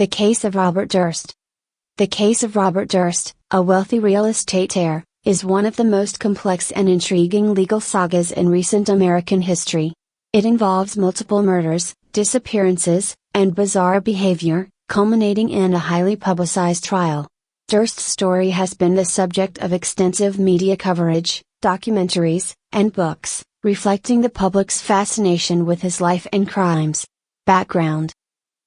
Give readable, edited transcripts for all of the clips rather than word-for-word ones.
The case of Robert Durst. The case of Robert Durst, a wealthy real estate heir, is one of the most complex and intriguing legal sagas in recent American history. It involves multiple murders, disappearances, and bizarre behavior, culminating in a highly publicized trial. Durst's story has been the subject of extensive media coverage, documentaries, and books, reflecting the public's fascination with his life and crimes. Background: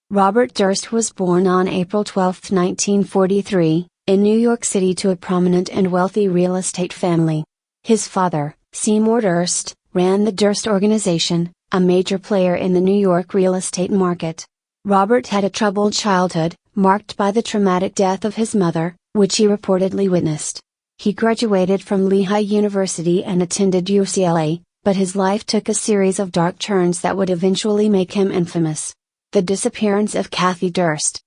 Robert Durst was born on April 12, 1943, in New York City to a prominent and wealthy real estate family. His father, Seymour Durst, ran the Durst Organization, a major player in the New York real estate market. Robert had a troubled childhood, marked by the traumatic death of his mother, which he reportedly witnessed. He graduated from Lehigh University and attended UCLA, but his life took a series of dark turns that would eventually make him infamous. The disappearance of Kathy Durst.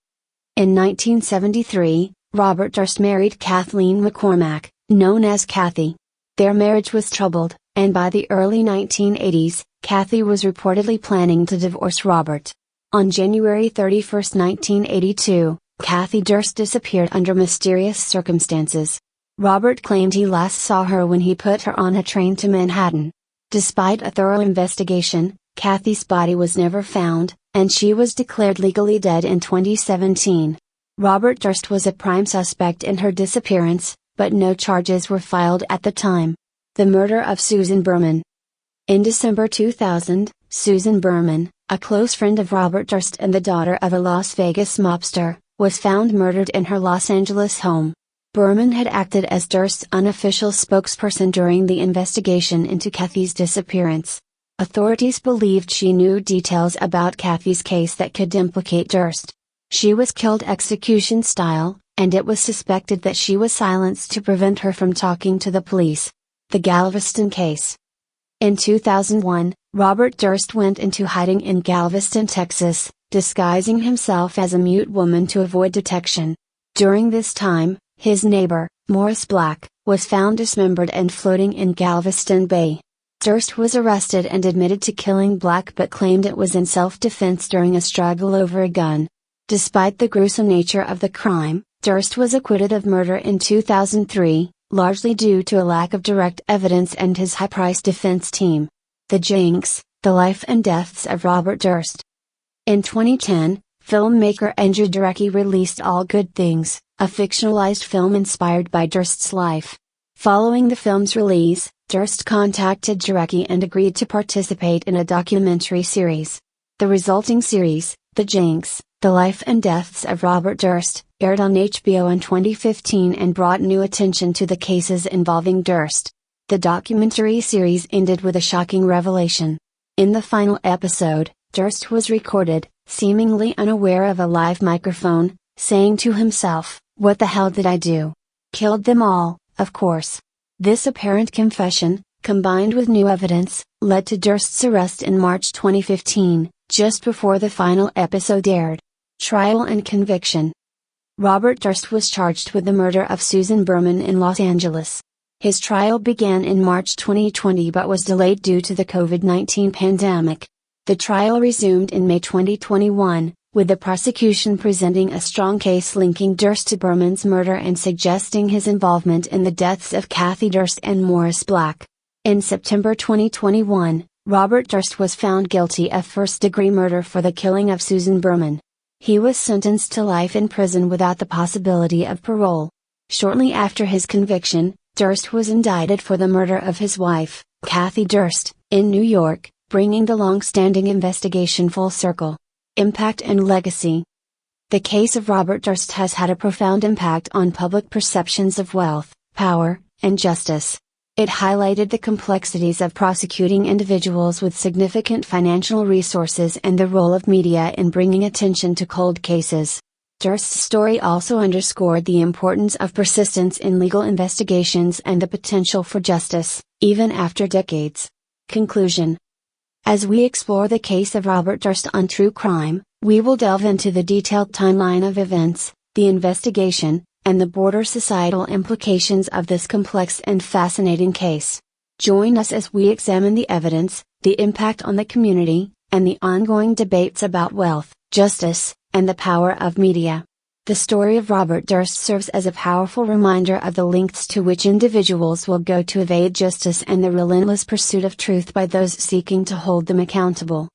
In 1973, Robert Durst married Kathleen McCormack, known as Kathy. Their marriage was troubled, and by the early 1980s, Kathy was reportedly planning to divorce Robert. On January 31, 1982, Kathy Durst disappeared under mysterious circumstances. Robert claimed he last saw her when he put her on a train to Manhattan. Despite a thorough investigation, Kathy's body was never found, and she was declared legally dead in 2017. Robert Durst was a prime suspect in her disappearance, but no charges were filed at the time. The murder of Susan Berman. In December 2000, Susan Berman, a close friend of Robert Durst and the daughter of a Las Vegas mobster, was found murdered in her Los Angeles home. Berman had acted as Durst's unofficial spokesperson during the investigation into Kathy's disappearance. Authorities believed she knew details about Kathy's case that could implicate Durst. She was killed execution style, and it was suspected that she was silenced to prevent her from talking to the police. The Galveston case. In 2001, Robert Durst went into hiding in Galveston, Texas, disguising himself as a mute woman to avoid detection. During this time, his neighbor, Morris Black, was found dismembered and floating in Galveston Bay. Durst was arrested and admitted to killing Black but claimed it was in self-defense during a struggle over a gun. Despite the gruesome nature of the crime, Durst was acquitted of murder in 2003, largely due to a lack of direct evidence and his high-priced defense team. The Jinx, The Life and Deaths of Robert Durst. In 2010, filmmaker Andrew Jarecki released All Good Things, a fictionalized film inspired by Durst's life. Following the film's release, Durst contacted Jarecki and agreed to participate in a documentary series. The resulting series, The Jinx, The Life and Deaths of Robert Durst, aired on HBO in 2015 and brought new attention to the cases involving Durst. The documentary series ended with a shocking revelation. In the final episode, Durst was recorded, seemingly unaware of a live microphone, saying to himself, "What the hell did I do? Killed them all, of course." This apparent confession, combined with new evidence, led to Durst's arrest in March 2015, just before the final episode aired. Trial and conviction. Robert Durst was charged with the murder of Susan Berman in Los Angeles. His trial began in March 2020 but was delayed due to the COVID-19 pandemic. The trial resumed in May 2021, with the prosecution presenting a strong case linking Durst to Berman's murder and suggesting his involvement in the deaths of Kathy Durst and Morris Black. In September 2021, Robert Durst was found guilty of first-degree murder for the killing of Susan Berman. He was sentenced to life in prison without the possibility of parole. Shortly after his conviction, Durst was indicted for the murder of his wife, Kathy Durst, in New York, bringing the long-standing investigation full circle. Impact and legacy. The case of Robert Durst has had a profound impact on public perceptions of wealth, power, and justice. It highlighted the complexities of prosecuting individuals with significant financial resources and the role of media in bringing attention to cold cases. Durst's story also underscored the importance of persistence in legal investigations and the potential for justice, even after decades. Conclusion. As we explore the case of Robert Durst on True Crime, we will delve into the detailed timeline of events, the investigation, and the broader societal implications of this complex and fascinating case. Join us as we examine the evidence, the impact on the community, and the ongoing debates about wealth, justice, and the power of media. The story of Robert Durst serves as a powerful reminder of the lengths to which individuals will go to evade justice and the relentless pursuit of truth by those seeking to hold them accountable.